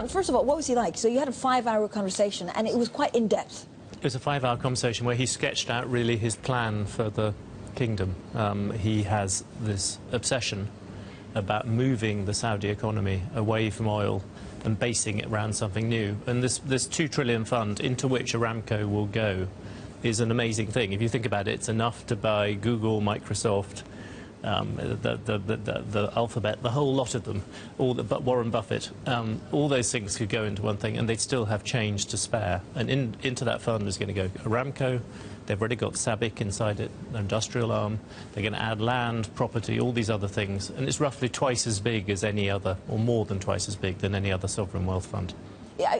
John, first of all, what was he like? So you had a 5-hour conversation, and it was quite in-depth. It was a 5-hour conversation where he sketched out really his plan for the kingdom. He has this obsession about moving the Saudi economy away from oil and basing it around something new. And this $2 trillion fund into which Aramco will go is an amazing thing. If you think about it, it's enough to buy Google, Microsoft, the Alphabet, the whole lot of them, but Warren Buffett. All those things could go into one thing, and they'd still have change to spare. And into that fund is going to go Aramco. They've already got SABIC inside it, their industrial arm. They're going to add land, property, all these other things. And it's roughly twice as big as any other, or more than twice as big than any other sovereign wealth fund.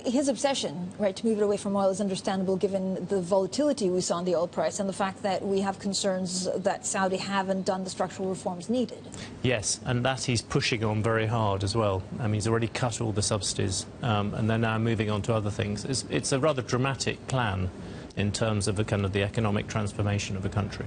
His obsession, right, to move it away from oil is understandable given the volatility we saw in the oil price and the fact that we have concerns that Saudi haven't done the structural reforms needed. Yes, and that he's pushing on very hard as well. He's already cut all the subsidies, and they're now moving on to other things. It's a rather dramatic plan in terms of the economic transformation of the country.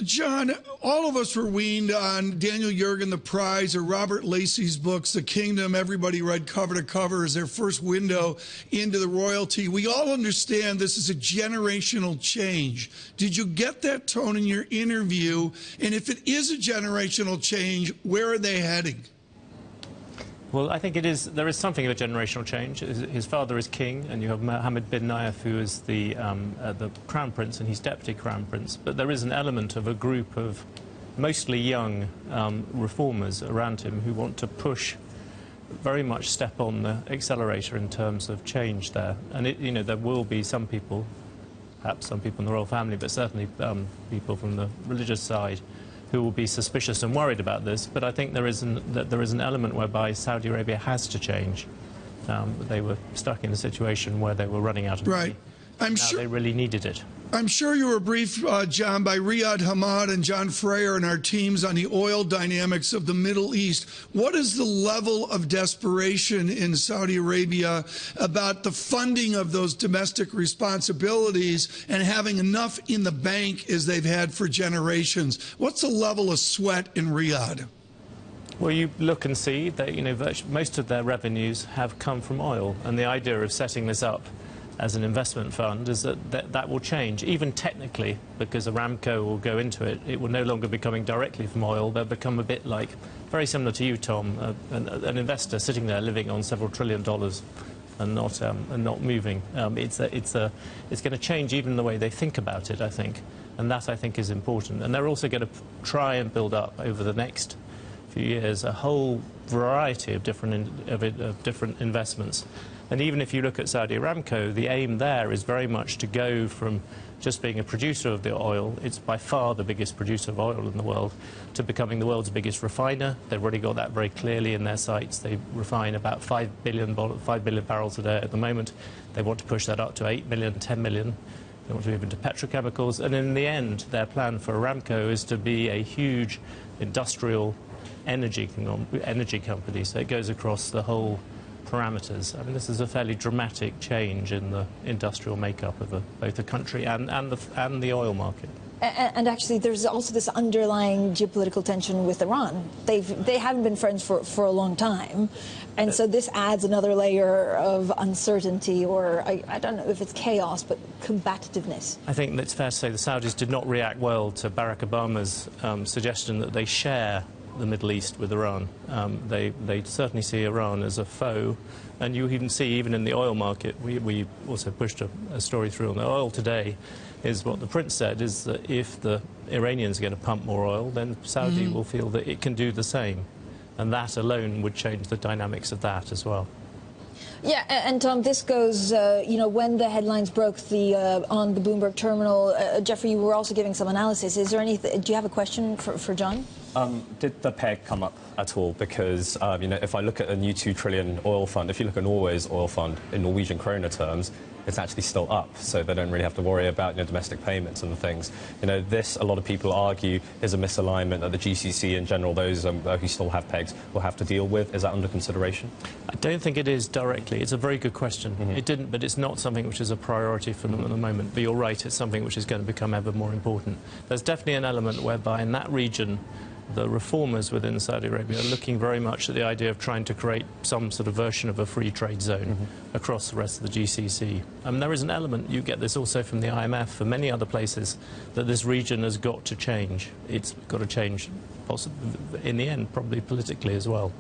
John, all of us were weaned on Daniel Yergin, The Prize, or Robert Lacey's books, The Kingdom. Everybody read cover to cover as their first window into the royalty. We all understand this is a generational change. Did you get that tone in your interview? And if it is a generational change, where are they heading? Well, I think there is something of a generational change. His father is king, and you have Mohammed bin Nayef, who is the crown prince, and he's deputy crown prince. But there is an element of a group of mostly young reformers around him who want to push, very much step on the accelerator in terms of change there. And there will be some people, perhaps some people in the royal family, but certainly people from the religious side, who will be suspicious and worried about this, but I think there is an element whereby Saudi Arabia has to change. They were stuck in a situation where they were running out of money. I'm sure they really needed it. I'm sure you were briefed, John, by Riyad Hamad and John Freyer and our teams on the oil dynamics of the Middle East. What is the level of desperation in Saudi Arabia about the funding of those domestic responsibilities and having enough in the bank as they've had for generations? What's the level of sweat in Riyadh? Well, you look and see that most of their revenues have come from oil, and the idea of setting this up as an investment fund is that will change, even technically, because Aramco will go into it. It will no longer be coming directly from oil. They'll become a bit like, very similar to you, Tom, an investor sitting there living on several $1 trillion and not moving. It's going to change even the way they think about it, I think, and that, I think, is important. And they're also going to try and build up over the next few years a whole variety of different investments. And even if you look at Saudi Aramco, the aim there is very much to go from just being a producer of the oil, it's by far the biggest producer of oil in the world, to becoming the world's biggest refiner. They've already got that very clearly in their sights. They refine about 5 billion barrels a day at the moment. They want to push that up to 8 million, 10 million. They want to move into petrochemicals. And in the end, their plan for Aramco is to be a huge industrial energy company. So it goes across the whole parameters. I mean, this is a fairly dramatic change in the industrial makeup of both the country and the oil market. And actually, there's also this underlying geopolitical tension with Iran. They haven't been friends for a long time, and so this adds another layer of uncertainty, or I don't know if it's chaos, but combativeness. I think it's fair to say the Saudis did not react well to Barack Obama's suggestion that they share the Middle East with Iran. They certainly see Iran as a foe, and you even see, even in the oil market, we also pushed a story through on the oil today, is what the Prince said, is that if the Iranians are going to pump more oil, then Saudi will feel that it can do the same, and that alone would change the dynamics of that as well. Yeah, and Tom, this goes, when the headlines broke on the Blumenberg terminal, Jeffrey, you were also giving some analysis. Is there anything, do you have a question for John? Did the peg come up at all? Because, if I look at a new 2 trillion oil fund, if you look at Norway's oil fund in Norwegian kroner terms, it's actually still up, so they don't really have to worry about domestic payments and things. This, a lot of people argue, is a misalignment that the GCC in general, those who still have pegs, will have to deal with. Is that under consideration? I don't think it is directly. It's a very good question. It didn't, but it's not something which is a priority for them at the moment. But you're right, it's something which is going to become ever more important. There's definitely an element whereby in that region, the reformers within Saudi Arabia are looking very much at the idea of trying to create some sort of version of a free trade zone across the rest of the GCC. There is an element, you get this also from the IMF and many other places, that this region has got to change. It's got to change, possibly in the end, probably politically as well.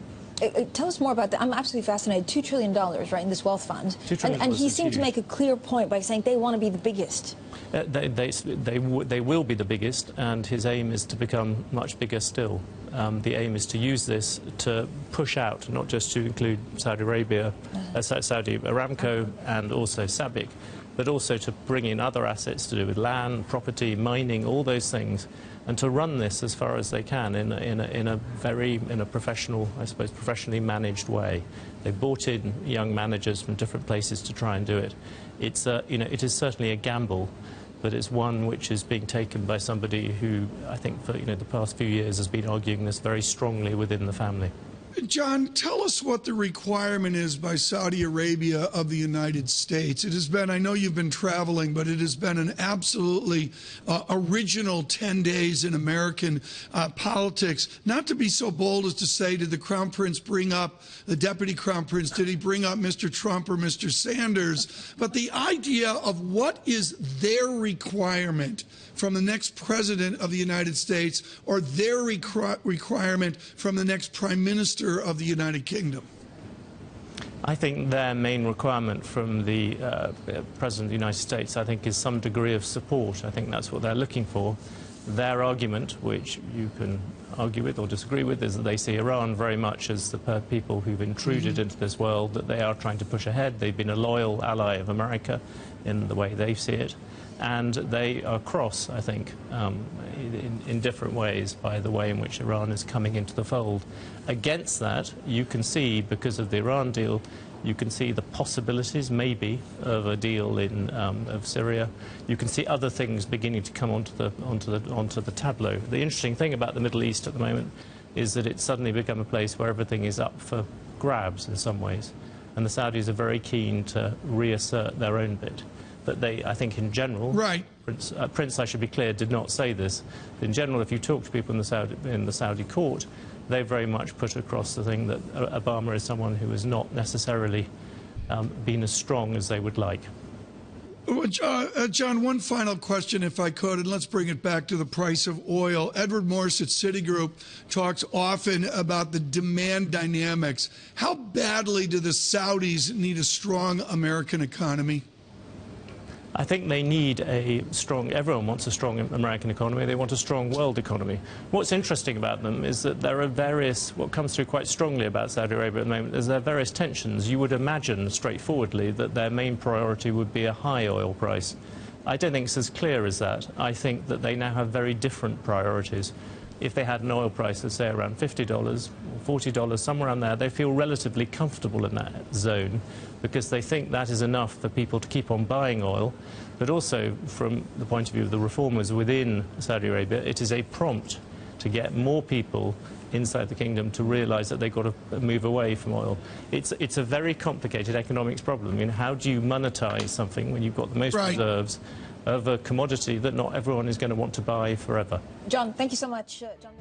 Tell us more about that. I'm absolutely fascinated. $2 trillion, right, in this wealth fund. And he seemed to make a clear point by saying they want to be the biggest. They will be the biggest, and his aim is to become much bigger still. The aim is to use this to push out, not just to include Saudi Arabia, Saudi Aramco, and also SABIC, but also to bring in other assets to do with land, property, mining, all those things, and to run this as far as they can in a professional, I suppose, professionally managed way. They brought in young managers from different places to try and do it. It's it is certainly a gamble, but it's one which is being taken by somebody who, I think, for the past few years has been arguing this very strongly within the family. John, tell us what the requirement is by Saudi Arabia of the United States. It has been, I know you've been traveling, but it has been an absolutely original 10 days in American politics. Not to be so bold as to say, did the Crown Prince bring up the Deputy Crown Prince? Did he bring up Mr. Trump or Mr. Sanders? But the idea of what is their requirement from the next president of the United States or their requirement from the next prime minister of the United Kingdom? I think their main requirement from the President of the United States, I think, is some degree of support. I think that's what they're looking for. Their argument, which you can argue with or disagree with, is that they see Iran very much as the people who've intruded into this world, that they are trying to push ahead. They've been a loyal ally of America in the way they see it. And they are cross, I think, in different ways by the way in which Iran is coming into the fold. Against that, you can see, because of the Iran deal, you can see the possibilities, maybe, of a deal of Syria. You can see other things beginning to come onto the tableau. The interesting thing about the Middle East at the moment is that it's suddenly become a place where everything is up for grabs in some ways. And the Saudis are very keen to reassert their own bit. But they, I think, in general, right. Prince, I should be clear, did not say this. In general, if you talk to people in the Saudi court, they very much put across the thing that Obama is someone who has not necessarily been as strong as they would like. John, one final question, if I could, and let's bring it back to the price of oil. Edward Morse at Citigroup talks often about the demand dynamics. How badly do the Saudis need a strong American economy? I think they need a strong, everyone wants a strong American economy, they want a strong world economy. What's interesting about them is that there are various, what comes through quite strongly about Saudi Arabia at the moment is there are various tensions. You would imagine straightforwardly that their main priority would be a high oil price. I don't think it's as clear as that. I think that they now have very different priorities. If they had an oil price of, say, around $50 or $40, somewhere around there, they feel relatively comfortable in that zone because they think that is enough for people to keep on buying oil. But also, from the point of view of the reformers within Saudi Arabia, it is a prompt to get more people inside the kingdom to realise that they've got to move away from oil. It's a very complicated economics problem. I mean, how do you monetize something when you've got the most reserves of a commodity that not everyone is going to want to buy forever? John, thank you so much. John.